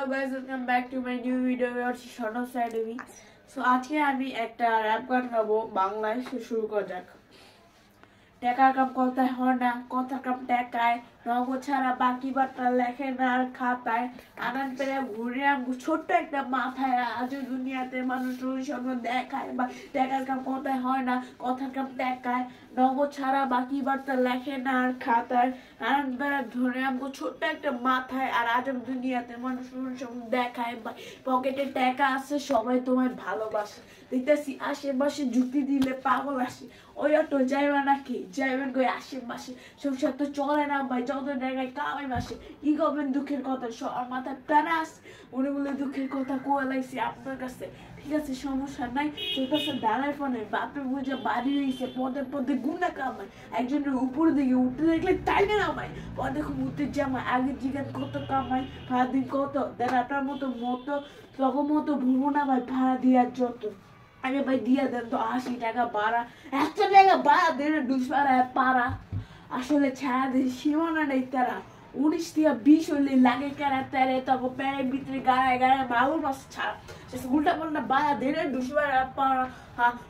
Hello guys, welcome back to my new video. হচ্ছে শোনো side আমি। সো আজকে আমি একটা র‍্যাপ গান গাবো বাংলায়। শুরু করা যাক। টাকার কাম কথায় হয় না, কথার কাম টাকায়, নগদ ছাড়া বাকি বার্তা লেখে না আর খাতায়। আনান পেরে ঘুরে আমগো ছোট্ট একটা মাথায়, আজ দুনিয়াতে মানুষ স্বপ্ন দেখায়। বা টাকার কাম কথায় হয় না, কথার কাম টাকায়, নগদ ছাড়া বাকি বার্তা লেখে না আর খাতায়। আনান পেরে ধরে আমগো ছোট্ট একটা মাথায়, আর আজ দুনিয়াতে মানুষ স্বপ্ন দেখায়। বা পকেটে টাকা আছে, সবাই তোমায় ভালোবাসে। দেখতেছি আশেপাশে যুক্তি দিলে পাগল আসে। ওই অটো যাইবা নাকি, যাইবেন কই আশেপাশে? সংসার তো চলে না ভাই, যত জায়গায় কামাই মাসে। কি করবেন দুঃখের কথা, সবার মাথায় প্যারা আছে। উনি বলে দুঃখের কথা কোয়ালাইছি আপনার কাছে। ঠিক আছে, সমস্যা নাই, তোর কাছে দাঁড়ায় ফোনে। বাপে বুঝে বাড়ি রয়েছে, পদে পদে গুন্ডা কামায়। একজনের উপর দিকে উঠতে দেখলে টাইনে নামায়। পদে উঠতে জামায়, আগে জিজ্ঞাসা কত কামাই, ভাড়া দিন কত। দেন আপনার মতো তখন মতো ভুলবো না ভাই, ভাড়া দিয়ার যত। আগে ভাই দিয়া দেন তো 80 টাকা ভাড়া, 100 টাকা ভাড়া দেন, দুশপাড়া পাড়া। আসলে ছায়া দিয়ে সীমানা নেই তারা। 19 থেকে 20 হইলে লাগে কেরা তেরে, তখন প্যারের ভিতরে গায়ে গায়ে মাগুর মাছ ছাড়া। উল্টা পাল্টা ভাড়া দেন, দুশপাড়া পাড়া।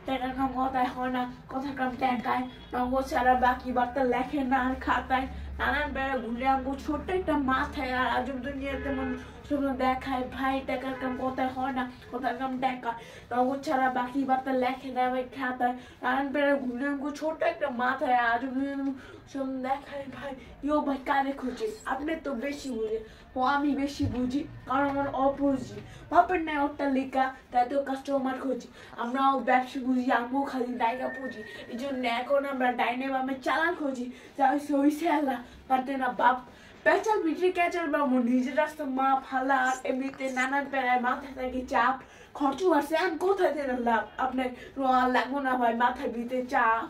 টাকার কাম কথায় হয় না, কথার কাম টাকায়, নগদ ছাড়া বাকি বার্তা লেখে না আর খাতায়। নানান বেড়া ঘুরে আমগো ছোট্ট একটা মাথায়, আর আজব দুনিয়াতে মানুষ স্বপ্ন দেখায়। ভাই টাকার কাম কথায় হয় না, কথার কাম টাকায়, নগদ ছাড়া বাকি বার্তা লেখে না ভাই খাতায়। নানান বেড়া ঘুরে আমগো ছোট্ট একটা মাথায়, আজব দুনিয়াতে স্বপ্ন দেখায়। ভাই ইয়ো ভাই কারে খুঁজে, আপনি তো বেশি বুঝে। ও আমি বেশি বুঝি, কারণ আমার অপরিচিত। বাপের নাই অট্টালিকা, তাই তো কাস্টমার খুঁজি। আমরাও ব্যবসা বুঝি, আমিও খালি ডাইকা পুঁজি। এই জন্য এখন আমরা ডাইনে বামে চালান খুঁজি। যা হইছে আল্লাহ পারতে না বাপ। পেঁচাল পিঠে ক্যাচাল বাবু, নিজের রাস্তা মা ফালা। এমনিতে নানান প্যারায় মাথায় থাকে চাপ। খরচ বাড়ছে, আমি কোথায় দেন লাভ? আপনার লাগবো না ভাই মাথায় ভিতরে চাপ।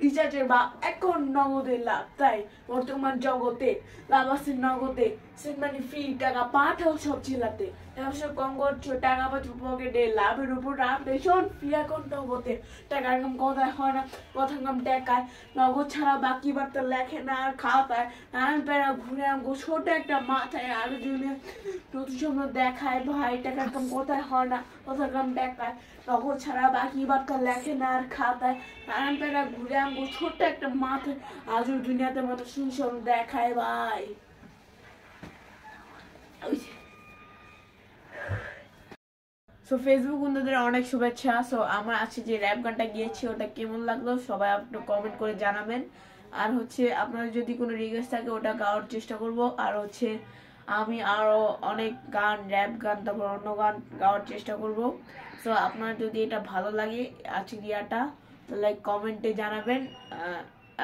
রিচার্জের বা এখন নগদের লাভ, তাই বর্তমান জগতে লাভ আছে নগদে। মানে ফ্রি টাকা পাঠাও সব জেলাতে। ব্যবসা কম করছো, টাকা পাচ্ছ পকেটে, লাভের উপর লাভ ভীষণ ফ্রি এখন নগদে। টাকার কাম কথায় হয় না, কথার কাম টাকায়, নগদ ছাড়া বাকি বার্তা লেখে না আর খাতায়। নানান প্যারা ঘুরে আমগো ছোট একটা মাথায়, আর জন্য নতুন স্বপ্ন দেখায়। ভাই টাকার কাম কথায় হয় না, কথার কাম টাকায়, নগদ ছাড়া বাকি বার্তা লেখে না আর খাতায়। নানান প্যারা ঘুরে আমগো ছোট্ট একটা মাথায়, আজও দুনিয়াতে মানুষ স্বপ্ন দেখায় ভাই। সো ফেসবুক বন্ধুদের অনেক শুভেচ্ছা। সো আমার আজকে যে র‍্যাপ গানটা গিয়েছি ওটা কেমন লাগলো সবাই একটু কমেন্ট করে জানাবেন। আর আপনার যদি কোনো রিকোয়েস্ট থাকে ওটা গাওয়ার চেষ্টা করব। আর আমি আরো অনেক গান, র‍্যাপ গান, তারপর অন্য গান গাওয়ার চেষ্টা করব। সো আপনার যদি এটা ভালো লাগে আজকে ইয়াটা, লাইক কমেন্টে জানাবেন।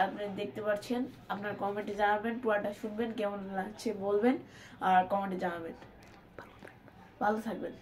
আপনি দেখতে পাচ্ছেন, আপনার কমেন্টে জানাবেন, পুরাটা শুনবেন, কেমন লাগছে বলবেন, আর কমেন্টে জানাবেন। ভালো থাকবেন।